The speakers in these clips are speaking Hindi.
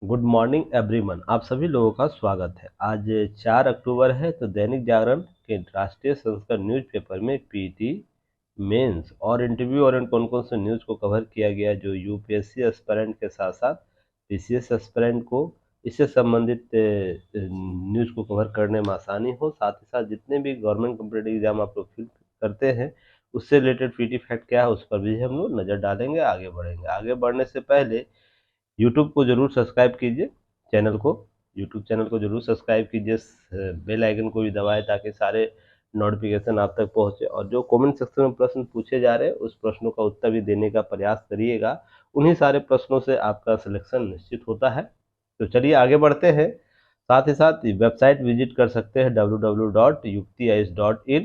Good morning everyone. आप सभी लोगों का स्वागत है। आज 4 अक्टूबर है, तो दैनिक जागरण के राष्ट्रीय संस्करण न्यूज़पेपर में पीटी मेंस और इंटरव्यू और कौन कौन से न्यूज़ को कवर किया गया, जो यूपीएससी एस्पिरेंट के साथ साथ पीसीएस एस्पिरेंट को इससे संबंधित न्यूज़ को कवर करने में आसानी हो। साथ ही साथ जितने भी गवर्नमेंट कॉम्पिटिटिव एग्जाम आप लोग फिल करते हैं, उससे रिलेटेड पीटी फैक्ट क्या है, उस पर भी हम लोग नज़र डालेंगे। आगे बढ़ेंगे। आगे बढ़ने से पहले यूट्यूब को जरूर सब्सक्राइब कीजिए, चैनल को यूट्यूब चैनल को जरूर सब्सक्राइब कीजिए, बेल आइकन को भी दबाएं ताकि सारे नोटिफिकेशन आप तक पहुंचे। और जो कमेंट सेक्शन में प्रश्न पूछे जा रहे हैं, उस प्रश्नों का उत्तर भी देने का प्रयास करिएगा। उन्हीं सारे प्रश्नों से आपका सिलेक्शन निश्चित होता है। तो चलिए आगे बढ़ते हैं। साथ ही साथ वेबसाइट विजिट कर सकते हैं www.uktis.in,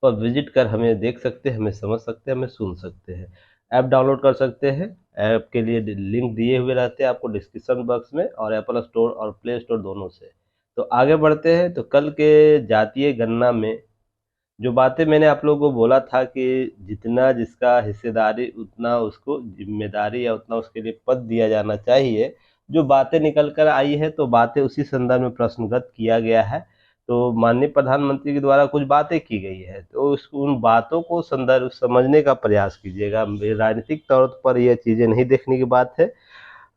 और विजिट कर हमें देख सकते हैं, हमें समझ सकते हैं, हमें सुन सकते हैं। ऐप डाउनलोड कर सकते हैं। ऐप के लिए लिंक दिए हुए रहते हैं आपको डिस्क्रिप्शन बॉक्स में, और एप्पल स्टोर और प्ले स्टोर दोनों से। तो आगे बढ़ते हैं। तो कल के जातीय गणना में जो बातें मैंने आप लोगों को बोला था कि जितना जिसका हिस्सेदारी उतना उसको जिम्मेदारी या उतना उसके लिए पद दिया जाना चाहिए, जो बातें निकल कर आई है, तो बातें उसी संदर्भ में प्रश्नगत किया गया है। तो माननीय प्रधानमंत्री के द्वारा कुछ बातें की गई है, तो उन बातों को संदर्भ समझने का प्रयास कीजिएगा। राजनीतिक तौर पर यह चीज़ें नहीं देखने की बात है।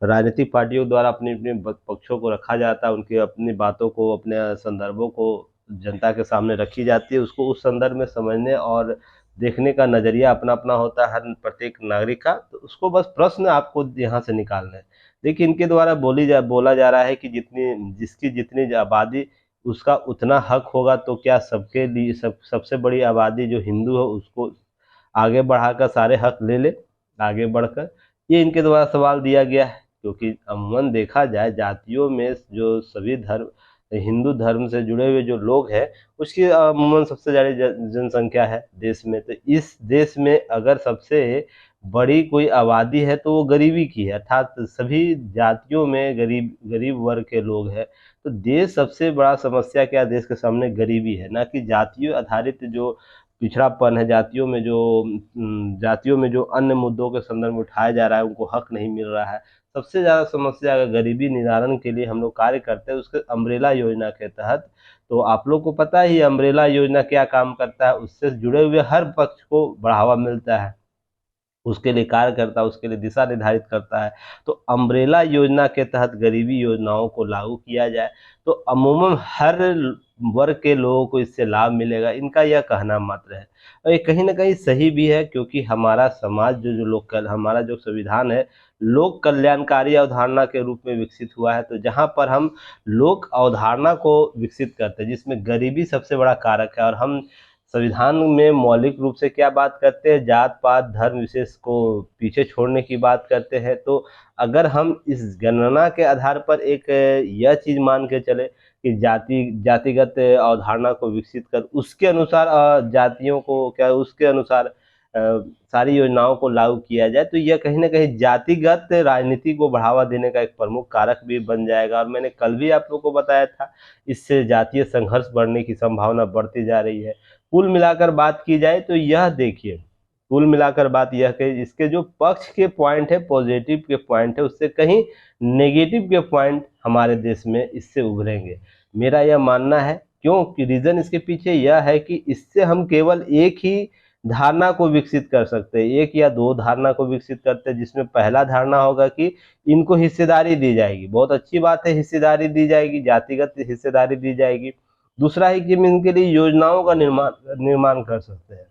राजनीतिक पार्टियों द्वारा अपने अपने पक्षों को रखा जाता है, उनकी अपनी बातों को, अपने संदर्भों को जनता के सामने रखी जाती है। उसको उस संदर्भ में समझने और देखने का नज़रिया अपना अपना होता है हर प्रत्येक नागरिक का। तो उसको बस प्रश्न आपको यहाँ से निकालना है। देखिए, इनके द्वारा बोला जा रहा है कि जिसकी जितनी आबादी उसका उतना हक होगा, तो क्या सबके लिए सबसे बड़ी आबादी जो हिंदू है उसको आगे बढ़ाकर सारे हक ले ले आगे बढ़कर, ये इनके द्वारा सवाल दिया गया है। क्योंकि अमूमन देखा जाए, जातियों में जो सभी धर्म, हिंदू धर्म से जुड़े हुए जो लोग हैं, उसकी अमूमन सबसे ज़्यादा जनसंख्या है देश में। तो इस देश में अगर सबसे बड़ी कोई आबादी है तो वो गरीबी की है, अर्थात सभी जातियों में गरीब गरीब वर्ग के लोग हैं। तो देश सबसे बड़ा समस्या क्या देश के सामने गरीबी है, ना कि जातियों आधारित जो पिछड़ापन है। जातियों में जो अन्य मुद्दों के संदर्भ में उठाया जा रहा है, उनको हक नहीं मिल रहा है। सबसे ज़्यादा समस्या अगर गरीबी निवारण के लिए हम लोग कार्य करते हैं, उसके अम्ब्रेला योजना के तहत। तो आप लोग को पता ही अम्ब्रेला योजना क्या काम करता है, उससे जुड़े हुए हर पक्ष को बढ़ावा मिलता है, उसके लिए कार्य करता है, उसके लिए दिशा निर्धारित करता है। तो अम्ब्रेला योजना के तहत गरीबी योजनाओं को लागू किया जाए तो अमूमन हर वर्ग के लोगों को इससे लाभ मिलेगा, इनका यह कहना मात्र है। और ये कहीं ना कहीं सही भी है, क्योंकि हमारा समाज हमारा जो संविधान है, लोक कल्याणकारी अवधारणा के रूप में विकसित हुआ है। तो जहाँ पर हम लोक अवधारणा को विकसित करते हैं, जिसमें गरीबी सबसे बड़ा कारक है, और हम संविधान में मौलिक रूप से क्या बात करते हैं, जात पात धर्म विशेष को पीछे छोड़ने की बात करते हैं। तो अगर हम इस गणना के आधार पर एक यह चीज मान के चले कि जातिगत अवधारणा को विकसित कर उसके अनुसार जातियों को क्या उसके अनुसार सारी योजनाओं को लागू किया जाए, तो यह कहीं ना कहीं जातिगत राजनीति को बढ़ावा देने का एक प्रमुख कारक भी बन जाएगा। और मैंने कल भी आप लोग को बताया था, इससे जातीय संघर्ष बढ़ने की संभावना बढ़ती जा रही है। कुल मिलाकर बात की जाए तो यह देखिए, कुल मिलाकर बात यह कि इसके जो पक्ष के पॉइंट है, पॉजिटिव के पॉइंट है, उससे कहीं नेगेटिव के पॉइंट हमारे देश में इससे उभरेंगे, मेरा यह मानना है। क्यों कि रीजन इसके पीछे यह है कि इससे हम केवल एक ही धारणा को विकसित कर सकते हैं, एक या दो धारणा को विकसित करते हैं, जिसमें पहला धारणा होगा कि इनको हिस्सेदारी दी जाएगी। बहुत अच्छी बात है, हिस्सेदारी दी जाएगी, जातिगत हिस्सेदारी दी जाएगी। दूसरा है कि हम इनके लिए योजनाओं का निर्माण कर सकते हैं।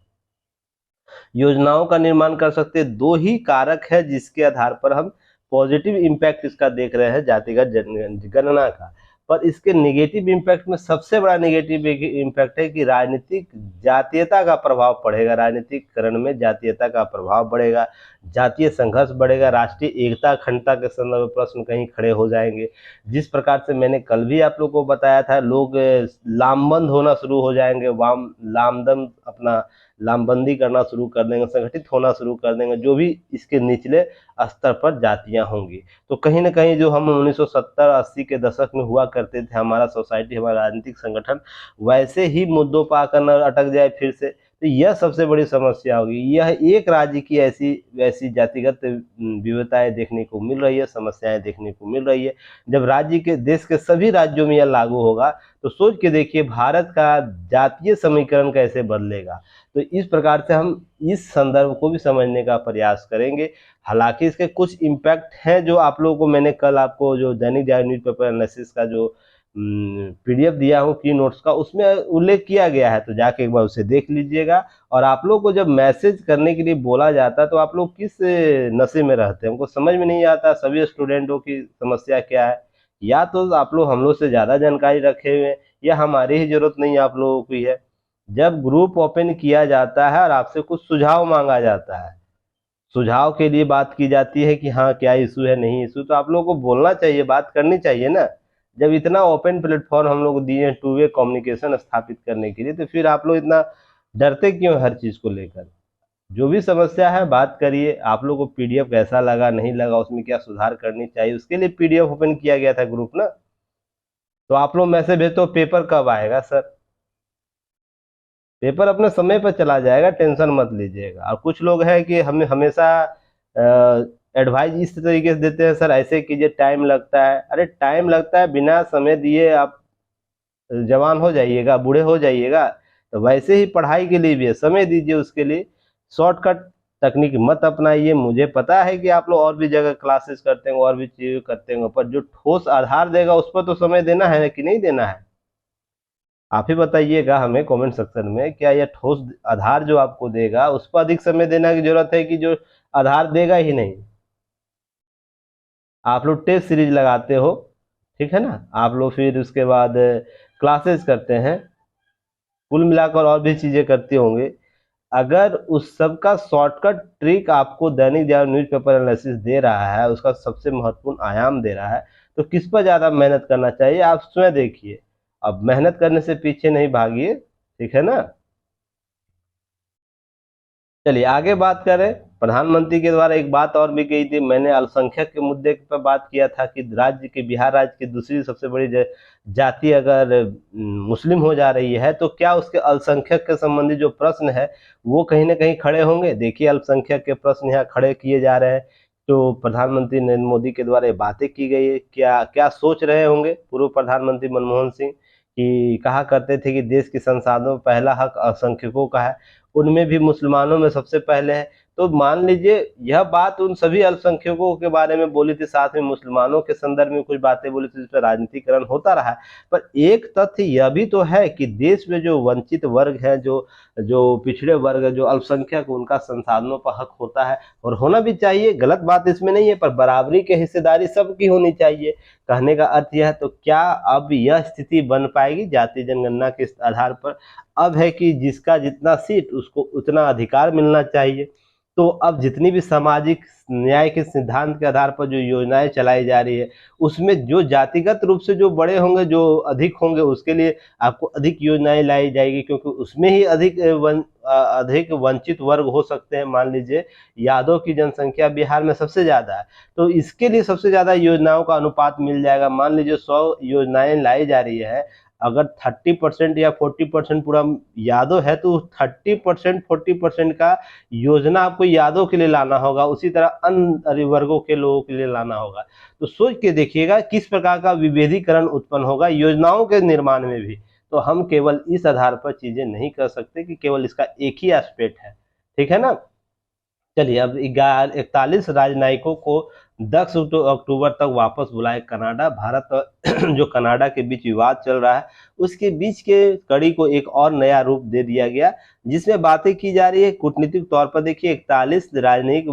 योजनाओं का निर्माण कर सकते हैं। दो ही कारक है जिसके आधार पर हम पॉजिटिव इम्पैक्ट इसका देख रहे हैं, जातिगत गणना का। पर इसके नेगेटिव इम्पैक्ट में सबसे बड़ा नेगेटिव इम्पैक्ट है कि राजनीतिक जातीयता का प्रभाव पड़ेगा, राजनीतिकरण में जातीयता का प्रभाव बढ़ेगा, जातीय संघर्ष बढ़ेगा, राष्ट्रीय एकता अखंडता के संदर्भ में प्रश्न कहीं खड़े हो जाएंगे। जिस प्रकार से मैंने कल भी आप लोग को बताया था, लोग लामबंद होना शुरू हो जाएंगे, लामदम अपना लामबंदी करना शुरू कर देंगे, संगठित होना शुरू कर देंगे, जो भी इसके निचले स्तर पर जातियां होंगी। तो कहीं ना कहीं जो हम 1970-80 के दशक में हुआ करते थे, हमारा सोसाइटी, हमारा राजनीतिक संगठन वैसे ही मुद्दों पर आकर न अटक जाए फिर से। तो यह सबसे बड़ी समस्या होगी। यह एक राज्य की ऐसी वैसी जातिगत विविधताएं देखने को मिल रही है, समस्याएं देखने को मिल रही है। जब राज्य के देश के सभी राज्यों में यह लागू होगा तो सोच के देखिए भारत का जातीय समीकरण कैसे बदलेगा। तो इस प्रकार से हम इस संदर्भ को भी समझने का प्रयास करेंगे। हालांकि इसके कुछ इम्पैक्ट हैं जो आप लोगों को मैंने कल आपको जो दैनिक जागरण न्यूज़पेपर एनालिसिस का जो पीडीएफ दिया हूँ की नोट्स का, उसमें उल्लेख किया गया है, तो जाके एक बार उसे देख लीजिएगा। और आप लोग को जब मैसेज करने के लिए बोला जाता है तो आप लोग किस नशे में रहते हैं, हमको समझ में नहीं आता। सभी स्टूडेंटों की समस्या क्या है, या तो आप लोग हम लोग से ज़्यादा जानकारी रखे हुए हैं या हमारी ही जरूरत नहीं आप लोगों की है। जब ग्रुप ओपन किया जाता है और आपसे कुछ सुझाव मांगा जाता है, सुझाव के लिए बात की जाती है कि हाँ क्या इशू है नहीं इशू, तो आप लोगों को बोलना चाहिए, बात करनी चाहिए ना। जब इतना ओपन प्लेटफॉर्म हम लोग दिए हैं टू वे कम्युनिकेशन स्थापित करने के लिए, तो फिर आप लोग इतना डरते क्यों हर चीज को लेकर। जो भी समस्या है बात करिए। आप लोग को पीडीएफ कैसा लगा नहीं लगा, उसमें क्या सुधार करनी चाहिए, उसके लिए पीडीएफ ओपन किया गया था ग्रुप ना। तो आप लोग मैसेज भेजो पेपर कब आएगा सर, पेपर अपने समय पर चला जाएगा, टेंशन मत लीजिएगा। और कुछ लोग हैं कि हमें हमेशा एडवाइस इस तरीके से देते हैं, सर ऐसे कीजिए टाइम लगता है। अरे टाइम लगता है, बिना समय दिए आप जवान हो जाइएगा, बूढ़े हो जाइएगा। तो वैसे ही पढ़ाई के लिए भी है, समय दीजिए उसके लिए। शॉर्टकट तकनीक मत अपनाइए। मुझे पता है कि आप लोग और भी जगह क्लासेस करते हैं और भी चीजें करते हैं, पर जो ठोस आधार देगा उस पर तो समय देना है कि नहीं देना है। आप ही बताइएगा हमें कमेंट सेक्शन में, क्या यह ठोस आधार जो आपको देगा उस पर अधिक समय देने की जरूरत है कि जो आधार देगा ही नहीं। आप लोग टेस्ट सीरीज लगाते हो, ठीक है ना, आप लोग फिर उसके बाद क्लासेस करते हैं, कुल मिलाकर और भी चीजें करते होंगे। अगर उस सब का शॉर्टकट ट्रिक आपको दैनिक जागरण न्यूज़पेपर एनालिसिस दे रहा है, उसका सबसे महत्वपूर्ण आयाम दे रहा है, तो किस पर ज्यादा मेहनत करना चाहिए आप स्वयं देखिए। अब मेहनत करने से पीछे नहीं भागिए, ठीक है ना। चलिए आगे बात करें। प्रधानमंत्री के द्वारा एक बात और भी कही थी, मैंने अल्पसंख्यक के मुद्दे पर बात किया था कि राज्य के बिहार राज्य की दूसरी सबसे बड़ी जाति अगर मुस्लिम हो जा रही है तो क्या उसके अल्पसंख्यक के संबंधी जो प्रश्न है वो कहीं ना कहीं खड़े होंगे। देखिए अल्पसंख्यक के प्रश्न यहाँ खड़े किए जा रहे हैं, तो प्रधानमंत्री नरेंद्र मोदी के द्वारा ये बातें की गई है। क्या क्या सोच रहे होंगे पूर्व प्रधानमंत्री मनमोहन सिंह, कि कहा करते थे कि देश के संसाधनों में पहला हक अल्पसंख्यकों का है, उनमें भी मुसलमानों में सबसे पहले है। तो मान लीजिए यह बात उन सभी अल्पसंख्यकों के बारे में बोली थी, साथ में मुसलमानों के संदर्भ में कुछ बातें बोली थी, जिस पर राजनीतिकरण होता रहा है। पर एक तथ्य यह भी तो है कि देश में जो वंचित वर्ग है, जो जो पिछड़े वर्ग है, जो अल्पसंख्यक, उनका संसाधनों पर हक होता है और होना भी चाहिए। गलत बात इसमें नहीं है, पर बराबरी की हिस्सेदारी सबकी होनी चाहिए। कहने का अर्थ यह है, तो क्या अब यह स्थिति बन पाएगी जाति जनगणना के आधार पर। अब है कि जिसका जितना सीट उसको उतना अधिकार मिलना चाहिए। तो अब जितनी भी सामाजिक न्याय के सिद्धांत के आधार पर जो योजनाएं चलाई जा रही है, उसमें जो जातिगत रूप से जो बड़े होंगे, जो अधिक होंगे, उसके लिए आपको अधिक योजनाएं लाई जाएगी, क्योंकि उसमें ही अधिक वंचित वर्ग हो सकते हैं। मान लीजिए यादव की जनसंख्या बिहार में सबसे ज्यादा है, तो इसके लिए सबसे ज्यादा योजनाओं का अनुपात मिल जाएगा। मान लीजिए 100 योजनाएं लाई जा रही है, अगर 30% या 40% पूरा यादव है, तो 30% 40% का योजना आपको यादव के लिए लाना होगा, उसी तरह अन्य वर्गों के लोगों के लिए लाना होगा। तो सोच के देखिएगा किस प्रकार का विभेदीकरण उत्पन्न होगा योजनाओं के निर्माण में भी। तो हम केवल इस आधार पर चीजें नहीं कर सकते कि केवल इसका एक ही एस्पेक्ट है, ठीक है ना। चलिए अब 41 राजनयिकों को 10 अक्टूबर तक वापस बुलाए कनाडा। भारत और जो कनाडा के बीच विवाद चल रहा है, उसके बीच के कड़ी को एक और नया रूप दे दिया गया, जिसमें बातें की जा रही है कूटनीतिक तौर पर। देखिए 41 राजनयिक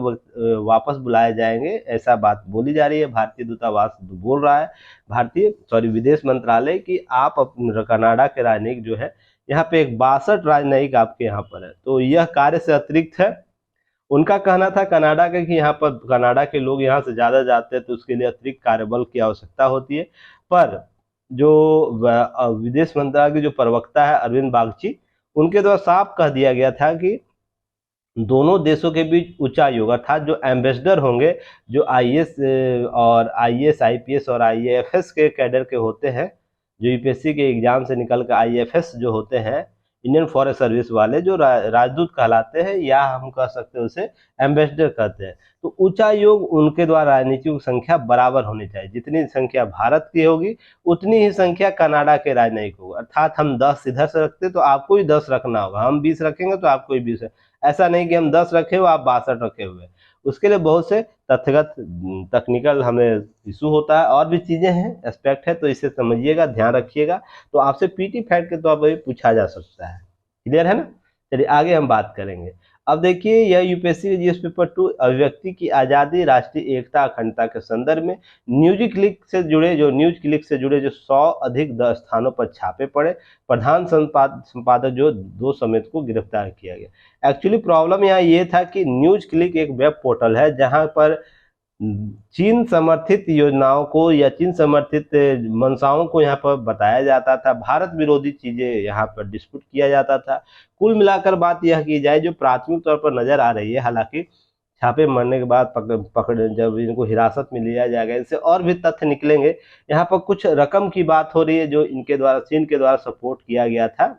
वापस बुलाए जाएंगे, ऐसा बात बोली जा रही है। भारतीय दूतावास बोल रहा है, विदेश मंत्रालय, कि आप कनाडा के राजनयिक जो है यहाँ पे एक 62 राजनयिक आपके यहाँ पर है, तो यह कार्य से अतिरिक्त है। उनका कहना था कनाडा का कि यहाँ पर कनाडा के लोग यहाँ से ज़्यादा जाते हैं, तो उसके लिए अतिरिक्त कार्यबल की आवश्यकता होती है। पर जो विदेश मंत्रालय के जो प्रवक्ता है अरविंद बागची, उनके द्वारा साफ कह दिया गया था कि दोनों देशों के बीच उच्चायोग अर्थात जो एम्बेसडर होंगे, जो आईएएस और आईएएस आईपीएस और आईएफएस के कैडर के होते हैं, जो यूपीएससी के एग्जाम से निकल कर आईएफएस जो होते हैं, इंडियन फॉरेन सर्विस वाले जो राजदूत कहलाते हैं, या हम कह सकते हैं उसे एम्बेसडर कहते हैं। तो उच्चायोग उनके द्वारा राजनीतियों की संख्या बराबर होनी चाहिए, जितनी संख्या भारत की होगी उतनी ही संख्या कनाडा के राजनयिक होगा। अर्थात हम 10 इधर से रखते तो आपको भी 10 रखना होगा, हम 20 रखेंगे तो आपको भी 20 है। ऐसा नहीं कि हम 10 रखे हो आप 62 रखे हुए। उसके लिए बहुत से तथ्यगत टेक्निकल हमें इशू होता है, और भी चीजें हैं, एस्पेक्ट है, तो इसे समझिएगा, ध्यान रखिएगा। तो आपसे पीटी फैक्ट के तौर पर पूछा जा सकता है। क्लियर है ना? चलिए आगे हम बात करेंगे। अब देखिए, यह यूपीएससी के जीएस पेपर 2 अभिव्यक्ति की आजादी, राष्ट्रीय एकता, अखंडता के संदर्भ में न्यूज क्लिक से जुड़े जो 100 अधिक स्थानों पर छापे पड़े। प्रधान संपादक जो 2 समेत को गिरफ्तार किया गया। एक्चुअली प्रॉब्लम यहाँ ये था कि न्यूज क्लिक एक वेब पोर्टल है जहां पर चीन समर्थित योजनाओं को या चीन समर्थित मंशाओं को यहाँ पर बताया जाता था, भारत विरोधी चीजें यहाँ पर डिस्प्यूट किया जाता था। कुल मिलाकर बात यह की जाए जो प्राथमिक तौर पर नजर आ रही है, हालांकि छापे मरने के बाद पकड़ जब इनको हिरासत में लिया जाएगा, इनसे और भी तथ्य निकलेंगे। यहाँ पर कुछ रकम की बात हो रही है जो इनके द्वारा, चीन के द्वारा सपोर्ट किया गया था।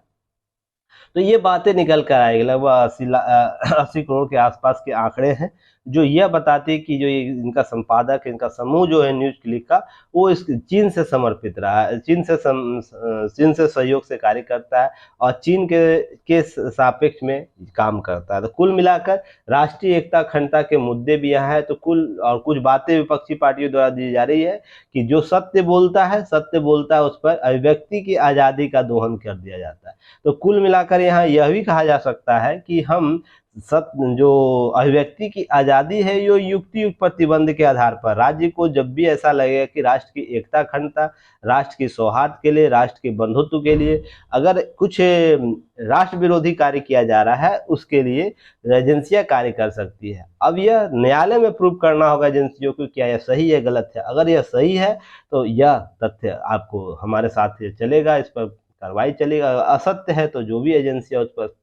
तो ये बातें निकल कर आएगी, लगभग 80 करोड़ के आसपास के आंकड़े हैं जो यह बताते हैं कि जो इनका संपादक, इनका समूह जो है न्यूज क्लिक का, वो इस चीन से समर्पित रहा है, चीन से सहयोग से कार्य करता है और चीन के सापेक्ष में काम करता है। तो कुल मिलाकर राष्ट्रीय एकता, अखंडता के मुद्दे भी यहाँ है। तो और कुछ बातें विपक्षी पार्टियों द्वारा दी जा रही है कि जो सत्य बोलता है उस पर अभिव्यक्ति की आजादी का दोहन कर दिया जाता है। तो कुल मिलाकर यहाँ यह भी कहा जा सकता है कि हम जो अभिव्यक्ति की आजादी है यो युक्ति प्रतिबंध के आधार पर, राज्य को जब भी ऐसा लगेगा कि राष्ट्र की एकता, अखंडता, राष्ट्र की सौहार्द के लिए, राष्ट्र के बंधुत्व के लिए अगर कुछ राष्ट्र विरोधी कार्य किया जा रहा है, उसके लिए एजेंसियां कार्य कर सकती है। अब यह न्यायालय में प्रूव करना होगा एजेंसियों को क्या यह सही है गलत है। अगर यह सही है तो यह तथ्य आपको हमारे साथ चलेगा, इस पर कार्रवाई चलेगा। असत्य है तो जो भी एजेंसी है उस पर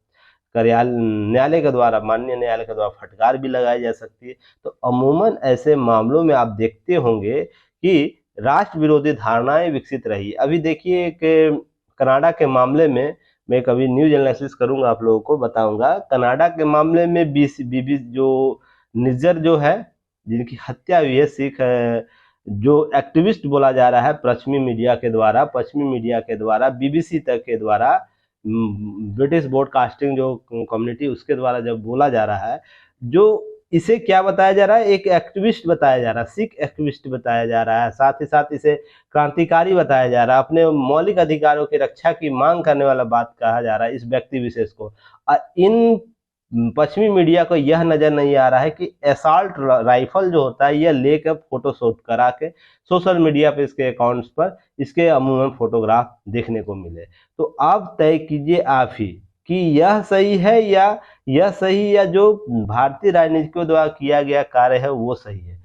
न्यायालय के द्वारा, माननीय न्यायालय के द्वारा फटकार भी लगाई जा सकती है। तो अमूमन ऐसे मामलों में आप देखते होंगे कि राष्ट्र विरोधी धारणाएं विकसित रही। अभी देखिए एक कनाडा के मामले में, मैं कभी न्यूज एनालिसिस करूंगा, आप लोगों को बताऊंगा। कनाडा के मामले में बीबी जो निज्जर जो है, जिनकी हत्या हुई है, सिख जो एक्टिविस्ट बोला जा रहा है पश्चिमी मीडिया के द्वारा, बीबीसी तक के द्वारा, ब्रिटिश ब्रॉडकास्टिंग जो कम्युनिटी उसके द्वारा जब बोला जा रहा है, जो इसे क्या बताया जा रहा है, एक एक्टिविस्ट बताया जा रहा है, सिख एक्टिविस्ट बताया जा रहा है, साथ ही साथ इसे क्रांतिकारी बताया जा रहा है, अपने मौलिक अधिकारों की रक्षा की मांग करने वाला बात कहा जा रहा है इस व्यक्ति विशेष को। इन पश्चिमी मीडिया को यह नजर नहीं आ रहा है कि असॉल्ट राइफल जो होता है यह लेकर फोटोशूट करा के सोशल मीडिया पे, इसके अकाउंट्स पर इसके अमूमन फोटोग्राफ देखने को मिले। तो आप तय कीजिए आप ही कि यह सही है या जो भारतीय राजनीतिकों द्वारा किया गया कार्य है वो सही है।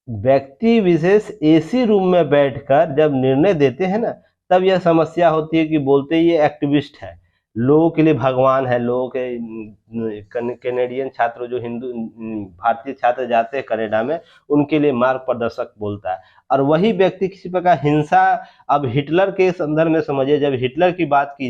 व्यक्ति विशेष एसी रूम में बैठकर जब निर्णय देते हैं ना, तब यह समस्या होती है कि बोलते ही ये एक्टिविस्ट है, लोगों के लिए भगवान है। लोगों के कैनेडियन छात्र जो भारतीय छात्र जाते हैं कनाडा में, उनके लिए मार्ग प्रदर्शक बोलता है। और वही व्यक्ति किसी प्रकार हिंसा, अब हिटलर के संदर्भ में समझिए, जब हिटलर की बात की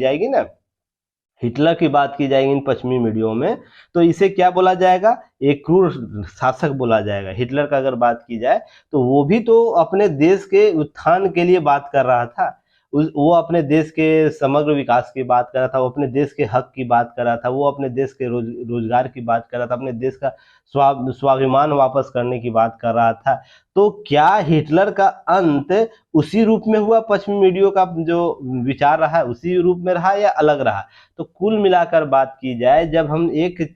जाएगी इन पश्चिमी मीडिया में, तो इसे क्या बोला जाएगा, एक क्रूर शासक बोला जाएगा। हिटलर का अगर बात की जाए तो वो भी तो अपने देश के उत्थान के लिए बात कर रहा था, वो अपने देश के समग्र विकास की बात कर रहा था, वो अपने देश के हक की बात कर रहा था, वो अपने देश के रोजगार की बात कर रहा था, अपने देश का स्वाभिमान वापस करने की बात कर रहा था। तो क्या हिटलर का अंत उसी रूप में हुआ, पश्चिमी मीडिया का जो विचार रहा उसी रूप में रहा या अलग रहा? तो कुल मिलाकर बात की जाए, जब हम एक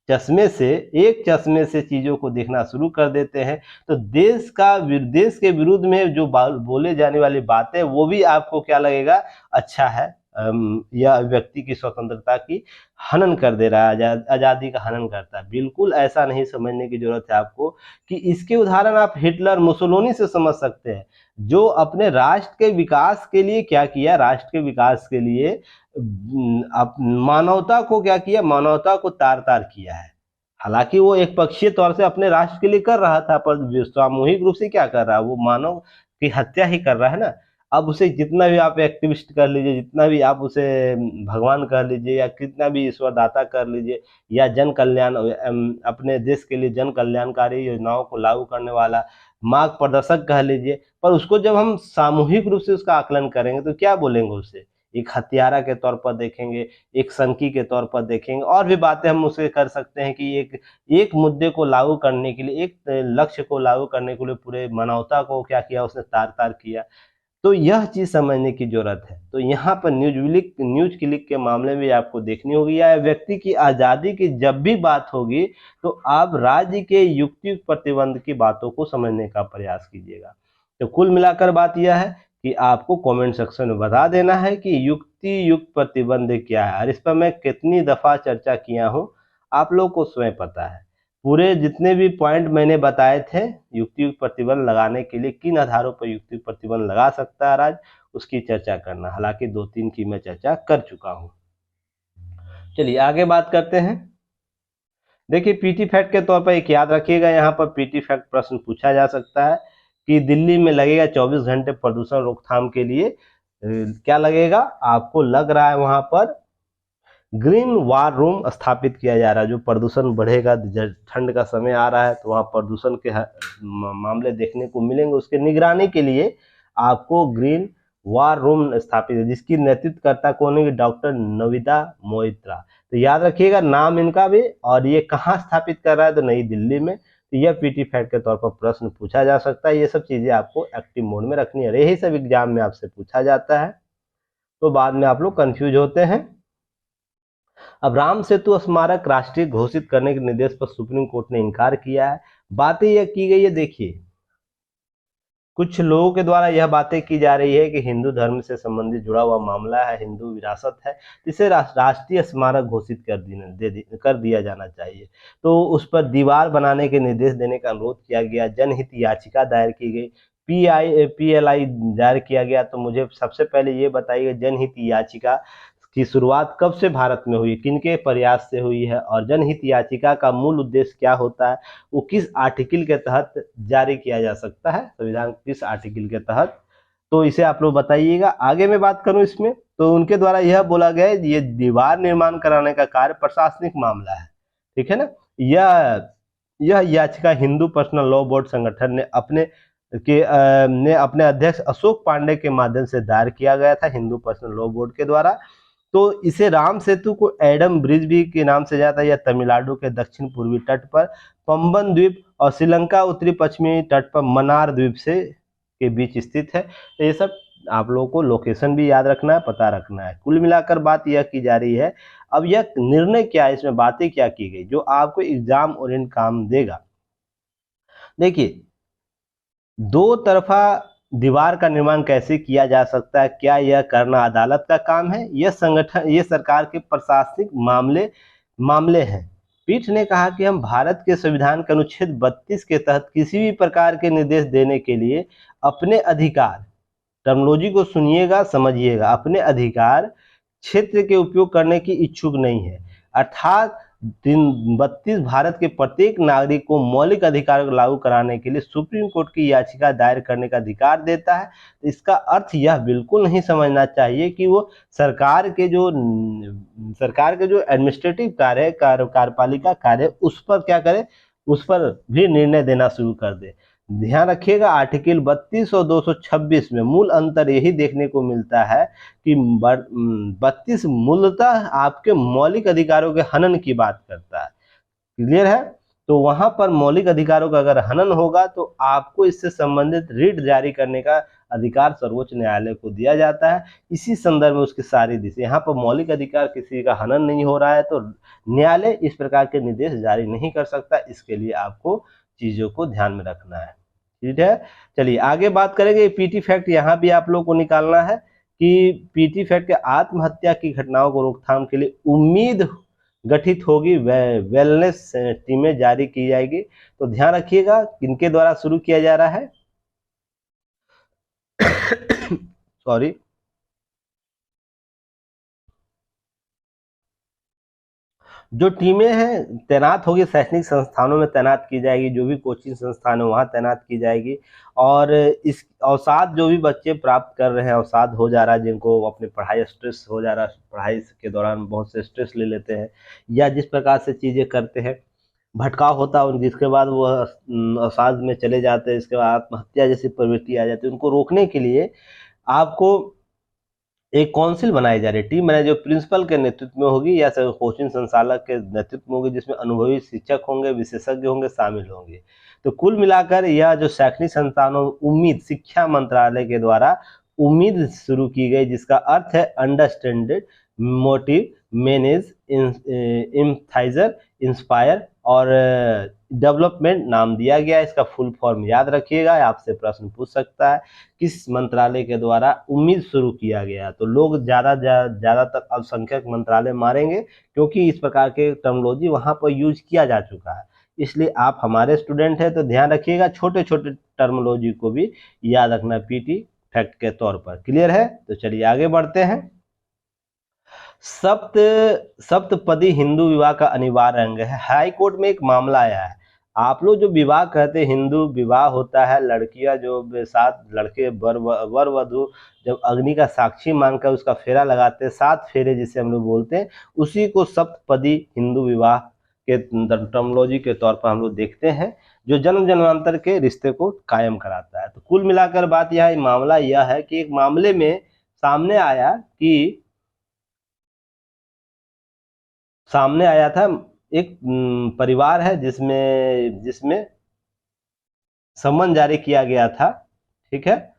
चश्मे से चीजों को देखना शुरू कर देते हैं, तो देश के विरुद्ध में जो बोले जाने वाली बातें, वो भी आपको क्या लगेगा, अच्छा है, यह व्यक्ति की स्वतंत्रता की हनन कर दे रहा है, आजादी का हनन करता है। बिल्कुल ऐसा नहीं समझने की जरूरत है आपको, कि इसके उदाहरण आप हिटलर, मुसोलिनी से समझ सकते हैं, जो अपने राष्ट्र के विकास के लिए क्या किया, राष्ट्र के विकास के लिए मानवता को क्या किया, मानवता को तार तार किया है। हालांकि वो एक पक्षीय तौर से अपने राष्ट्र के लिए कर रहा था, पर सामूहिक रूप से क्या कर रहा है, वो मानव की हत्या ही कर रहा है ना। अब उसे जितना भी आप एक्टिविस्ट कर लीजिए, जितना भी आप उसे भगवान कर लीजिए, या कितना भी ईश्वरदाता कर लीजिए, या जन कल्याण अपने देश के लिए जन कल्याणकारी योजनाओं को लागू करने वाला मार्ग प्रदर्शक कह लीजिए, पर उसको जब हम सामूहिक रूप से उसका आकलन करेंगे तो क्या बोलेंगे उसे? एक हत्यारा के तौर पर देखेंगे, एक संकी के तौर पर देखेंगे, और भी बातें हम उसे कर सकते हैं कि एक एक मुद्दे को लागू करने के लिए, एक लक्ष्य को लागू करने के लिए पूरे मानवता को क्या किया उसने, तार-तार किया। तो यह चीज़ समझने की ज़रूरत है। तो यहाँ पर न्यूज़ क्लिक के मामले में आपको देखनी होगी, या व्यक्ति की आज़ादी की जब भी बात होगी, तो आप राज्य के युक्तियुक्त प्रतिबंध की बातों को समझने का प्रयास कीजिएगा। तो कुल मिलाकर बात यह है कि आपको कमेंट सेक्शन में बता देना है कि युक्ति युक्त प्रतिबंध क्या है, और इस पर मैं कितनी दफ़ा चर्चा किया हूँ, आप लोग को स्वयं पता है। पूरे जितने भी पॉइंट मैंने बताए थे युक्तियुक्त प्रतिबंध लगाने के लिए, किन आधारों पर युक्तियुक्त प्रतिबंध लगा सकता है राज्य, उसकी चर्चा करना। हालांकि 2-3 की मैं चर्चा कर चुका हूँ। चलिए आगे बात करते हैं। देखिए पीटी फैक्ट के तौर पर एक याद रखिएगा, यहाँ पर पीटी फैक्ट प्रश्न पूछा जा सकता है कि दिल्ली में लगेगा 24 घंटे प्रदूषण रोकथाम के लिए क्या लगेगा? आपको लग रहा है वहां पर ग्रीन वार रूम स्थापित किया जा रहा है। जो प्रदूषण बढ़ेगा, ठंड का समय आ रहा है, तो वहाँ प्रदूषण के मामले देखने को मिलेंगे। उसके निगरानी के लिए आपको ग्रीन वार रूम स्थापित है, जिसकी नेतृत्वकर्ता कौन है? डॉक्टर नविदा मोइत्रा। तो याद रखिएगा नाम इनका भी, और ये कहाँ स्थापित कर रहा है? तो नई दिल्ली में। तो यह पीटी फैक्ट के तौर पर प्रश्न पूछा जा सकता है। ये सब चीजें आपको एक्टिव मोड में रखनी है, यही सब एग्जाम में आपसे पूछा जाता है, तो बाद में आप लोग कंफ्यूज होते हैं। अब राम सेतु स्मारक राष्ट्रीय घोषित करने के निर्देश पर सुप्रीम कोर्ट ने इनकार किया है। बातें यह की गई है, देखिए कुछ लोगों के द्वारा यह बातें की जा रही है कि हिंदू धर्म से संबंधित जुड़ा हुआ मामला है, हिंदू विरासत है, इसे राष्ट्रीय स्मारक घोषित कर दिया जाना चाहिए। तो उस पर दीवार बनाने के निर्देश देने का अनुरोध किया गया, जनहित याचिका दायर की गई, PLI दायर किया गया। तो मुझे सबसे पहले ये बताइए, जनहित याचिका की शुरुआत कब से भारत में हुई, किनके प्रयास से हुई है, और जनहित याचिका का मूल उद्देश्य क्या होता है, वो किस आर्टिकल के तहत जारी किया जा सकता है, संविधान किस आर्टिकल के तहत, तो इसे आप लोग बताइएगा। आगे मैं बात करूं इसमें, तो उनके द्वारा यह बोला गया है ये दीवार निर्माण कराने का कार्य प्रशासनिक मामला है, ठीक है ना। यह याचिका हिंदू पर्सनल लॉ बोर्ड संगठन ने अपने अध्यक्ष अशोक पांडे के माध्यम से दायर किया गया था, हिंदू पर्सनल लॉ बोर्ड के द्वारा। तो इसे राम सेतु को एडम ब्रिज भी के नाम से जाता है। यह तमिलनाडु के दक्षिण पूर्वी तट पर पंबन द्वीप और श्रीलंका उत्तरी पश्चिमी तट पर मन्नार द्वीप से के बीच स्थित है। तो ये सब आप लोगों को लोकेशन भी याद रखना है, पता रखना है। कुल मिलाकर बात यह की जा रही है। अब यह निर्णय क्या है, इसमें बातें क्या की गई जो आपको एग्जाम ओरिएंट काम देगा। देखिए दो तरफा दीवार का निर्माण कैसे किया जा सकता है, क्या यह करना अदालत का काम है? यह सरकार के प्रशासनिक मामले हैं। पीठ ने कहा कि हम भारत के संविधान के अनुच्छेद 32 के तहत किसी भी प्रकार के निर्देश देने के लिए अपने अधिकार, टर्मिनोलॉजी को सुनिएगा समझिएगा, अपने अधिकार क्षेत्र के उपयोग करने की इच्छुक नहीं है। अर्थात 32 भारत के प्रत्येक नागरिक को मौलिक अधिकारों को लागू कराने के लिए सुप्रीम कोर्ट की याचिका दायर करने का अधिकार देता है। इसका अर्थ यह बिल्कुल नहीं समझना चाहिए कि वो सरकार के जो एडमिनिस्ट्रेटिव कार्य कार्यपालिका कार्य उस पर क्या करे, उस पर भी निर्णय देना शुरू कर दे। ध्यान रखिएगा आर्टिकल 32 और 226 में मूल अंतर यही देखने को मिलता है कि 32 मूलतः आपके मौलिक अधिकारों के हनन की बात करता है, क्लियर है। तो वहां पर मौलिक अधिकारों का अगर हनन होगा तो आपको इससे संबंधित रिट जारी करने का अधिकार सर्वोच्च न्यायालय को दिया जाता है। इसी संदर्भ में उसकी सारी दिशा, यहाँ पर मौलिक अधिकार किसी का हनन नहीं हो रहा है तो न्यायालय इस प्रकार के निर्देश जारी नहीं कर सकता। इसके लिए आपको चीजों को ध्यान में रखना है, ठीक है। चलिए आगे बात करेंगे। पीटी फैक्ट यहाँ भी आप लोग को निकालना है कि पीटी फैक्ट के आत्महत्या की घटनाओं को रोकथाम के लिए उम्मीद गठित होगी, वेलनेस टीमें जारी की जाएगी। तो ध्यान रखिएगा किनके द्वारा शुरू किया जा रहा है सॉरी जो टीमें हैं तैनात होगी, शैक्षणिक संस्थानों में तैनात की जाएगी, जो भी कोचिंग संस्थान है वहाँ तैनात की जाएगी। और इस अवसाद जो भी बच्चे प्राप्त कर रहे हैं, अवसाद हो जा रहा है, जिनको अपनी पढ़ाई स्ट्रेस हो जा रहा है, पढ़ाई के दौरान बहुत से स्ट्रेस ले लेते हैं या जिस प्रकार से चीज़ें करते हैं, भटकाव होता है उन, जिसके बाद वो अवसाद में चले जाते हैं, इसके बाद आत्महत्या जैसी प्रवृत्ति आ जाती है। उनको रोकने के लिए आपको एक काउंसिल बनाई जा रही है, टीम बनाई जो प्रिंसिपल के नेतृत्व में होगी या कोचिंग संचालक के नेतृत्व में होगी, जिसमें अनुभवी शिक्षक होंगे, विशेषज्ञ होंगे, शामिल होंगे। तो कुल मिलाकर यह जो शैक्षणिक संस्थानों उम्मीद शिक्षा मंत्रालय के द्वारा उम्मीद शुरू की गई, जिसका अर्थ है अंडरस्टैंडेड, मोटिव, मैनेज, इम्थाइजर, इंस्पायर और डेवलपमेंट नाम दिया गया। इसका फुल फॉर्म याद रखिएगा, आपसे प्रश्न पूछ सकता है किस मंत्रालय के द्वारा उम्मीद शुरू किया गया। तो लोग ज़्यादातर अल्पसंख्यक मंत्रालय मारेंगे, क्योंकि इस प्रकार के टर्मोलॉजी वहाँ पर यूज किया जा चुका है। इसलिए आप हमारे स्टूडेंट हैं तो ध्यान रखिएगा, छोटे छोटे टर्मोलॉजी को भी याद रखना पीटी फैक्ट के तौर पर। क्लियर है? तो चलिए आगे बढ़ते हैं। सप्त सप्तपदी हिंदू विवाह का अनिवार्य अंग है। हाई कोर्ट में एक मामला आया है। आप लोग जो विवाह कहते हैं, हिंदू विवाह होता है, लड़कियां जो सात लड़के वर वधु जब अग्नि का साक्षी मानकर उसका फेरा लगाते हैं, 7 फेरे जिसे हम लोग बोलते हैं, उसी को सप्तपदी हिंदू विवाह के टर्मोलॉजी के तौर पर हम लोग देखते हैं, जो जन्म जन्मांतर के रिश्ते को कायम कराता है। तो कुल मिलाकर बात यह मामला यह है कि एक मामले में सामने आया था एक परिवार है जिसमें सम्मन जारी किया गया था। ठीक है,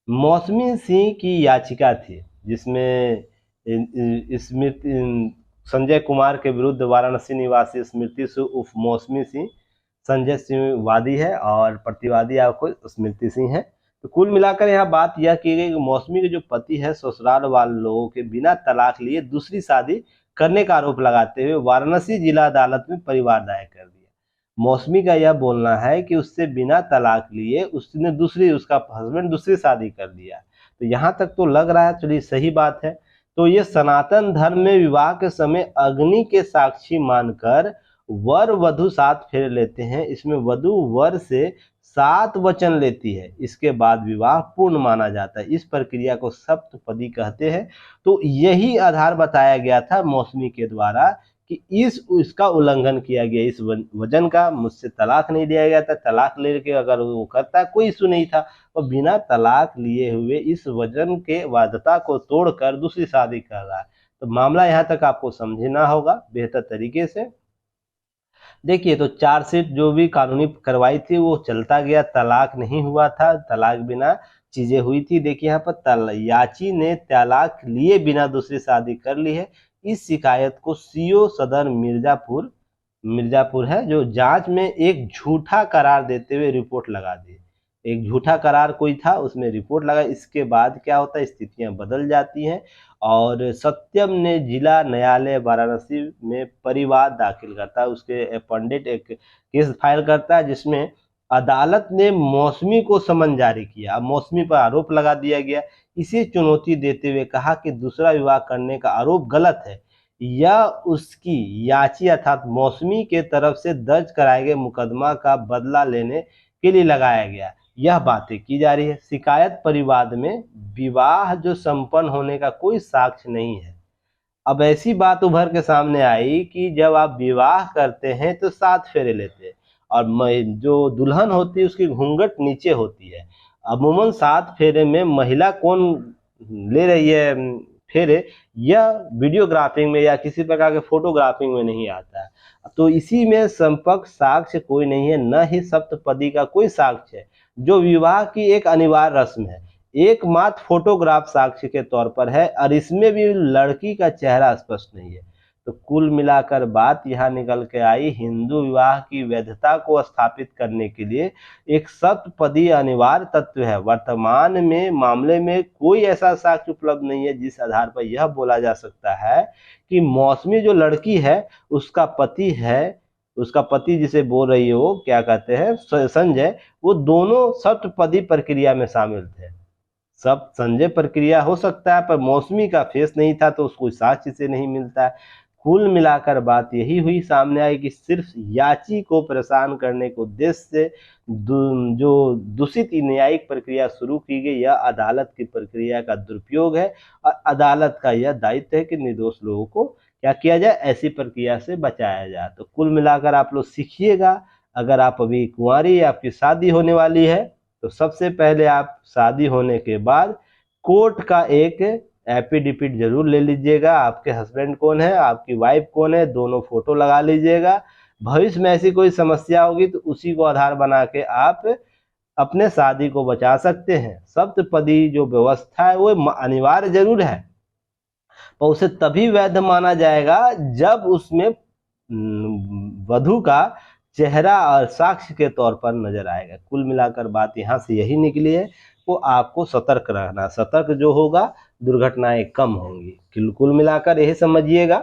मौसमी सिंह की याचिका थी, जिसमें स्मृति संजय कुमार के विरुद्ध वाराणसी निवासी स्मृति उर्फ मौसमी सिंह, संजय सिंह वादी है और प्रतिवादी आपको स्मृति सिंह है। तो कुल मिलाकर यहाँ बात यह की गई कि मौसमी के जो पति है ससुराल वाले लोगों के बिना तलाक लिए दूसरी शादी करने का आरोप लगाते हुए वाराणसी जिला अदालत में परिवार दायर कर दिया। मौसमी का यह बोलना है कि उससे बिना तलाक लिए उसका हस्बैंड दूसरी शादी कर दिया। तो यहाँ तक तो लग रहा है, चलिए सही बात है। तो ये सनातन धर्म में विवाह के समय अग्नि के साक्षी मानकर वर वधु 7 फेरे लेते हैं। इसमें वधु वर से 7 वचन लेती है, इसके बाद विवाह पूर्ण माना जाता है। इस प्रक्रिया को सप्तपदी कहते हैं। तो यही आधार बताया गया था मौसमी के द्वारा कि इसका उल्लंघन किया गया, इस वजन का, मुझसे तलाक नहीं दिया गया था, तलाक लेके अगर वो करता है कोई इशू नहीं था, और बिना तलाक लिए हुए इस वजन के वाध्यता को तोड़कर दूसरी शादी कर रहा है। तो मामला यहाँ तक आपको समझना होगा बेहतर तरीके से। देखिए, तो चार्जशीट जो भी कानूनी कार्रवाई थी वो चलता गया, तलाक नहीं हुआ था, तलाक बिना चीजें हुई थी। देखिए यहाँ पर याची ने तलाक लिए बिना दूसरी शादी कर ली है। इस शिकायत को सीओ सदर मिर्जापुर है, जो जांच में एक झूठा करार देते हुए रिपोर्ट लगा दी। एक झूठा करार कोई था, उसमें रिपोर्ट लगा। इसके बाद क्या होता है, स्थितियां बदल जाती हैं और सत्यम ने जिला न्यायालय वाराणसी में परिवाद दाखिल करता है। उसके अपोंडेंट एक केस फाइल करता है, जिसमें अदालत ने मौसमी को समन जारी किया। अब मौसमी पर आरोप लगा दिया गया। इसे चुनौती देते हुए कहा कि दूसरा विवाह करने का आरोप गलत है, या उसकी याची अर्थात मौसमी के तरफ से दर्ज कराए गए मुकदमा का बदला लेने के लिए लगाया गया। यह बातें की जा रही है। शिकायत परिवाद में विवाह जो संपन्न होने का कोई साक्ष्य नहीं है। अब ऐसी बात उभर के सामने आई कि जब आप विवाह करते हैं तो 7 फेरे लेते हैं, और जो दुल्हन होती है उसकी घूंघट नीचे होती है। अमूमन 7 फेरे में महिला कौन ले रही है फेरे, यह वीडियोग्राफिंग में या किसी प्रकार के फोटोग्राफिंग में नहीं आता है। तो इसी में संपर्क साक्ष्य कोई नहीं है, न ही सप्तपदी का कोई साक्ष्य है, जो विवाह की एक अनिवार्य रस्म है। एकमात्र फोटोग्राफ साक्ष्य के तौर पर है, और इसमें भी लड़की का चेहरा स्पष्ट नहीं है। तो कुल मिलाकर बात यहाँ निकल के आई, हिंदू विवाह की वैधता को स्थापित करने के लिए एक सप्तपदी अनिवार्य तत्व है। वर्तमान में मामले में कोई ऐसा साक्ष्य उपलब्ध नहीं है जिस आधार पर यह बोला जा सकता है कि मौसमी जो लड़की है उसका पति जिसे बोल रही है वो क्या कहते हैं संजय, वो दोनों सप्तपदी प्रक्रिया में शामिल थे। सब संजय प्रक्रिया हो सकता है, पर मौसमी का फेस नहीं था तो उसको साक्ष्य से नहीं मिलता है। कुल मिलाकर बात यही हुई सामने आई कि सिर्फ याची को परेशान करने के उद्देश्य से जो दूषित न्यायिक प्रक्रिया शुरू की गई, यह अदालत की प्रक्रिया का दुरुपयोग है और अदालत का यह दायित्व है कि निर्दोष लोगों को क्या किया जाए, ऐसी प्रक्रिया से बचाया जाए। तो कुल मिलाकर आप लोग सीखिएगा, अगर आप अभी कुंवारी या आपकी शादी होने वाली है तो सबसे पहले आप शादी होने के बाद कोर्ट का एक एफिडेविट जरूर ले लीजिएगा। आपके हस्बैंड कौन है, आपकी वाइफ कौन है, दोनों फोटो लगा लीजिएगा। भविष्य में ऐसी कोई समस्या होगी तो उसी को आधार बना के आप अपने शादी को बचा सकते हैं। सप्तपदी जो व्यवस्था है वो अनिवार्य जरूर है, पर उसे तभी वैध माना जाएगा जब उसमें वधु का चेहरा और साक्ष्य के तौर पर नजर आएगा। कुल मिलाकर बात यहाँ से यही निकली है, वो आपको सतर्क रहना, सतर्क जो होगा दुर्घटनाएं कम होंगी। कुल मिलाकर यही समझिएगा,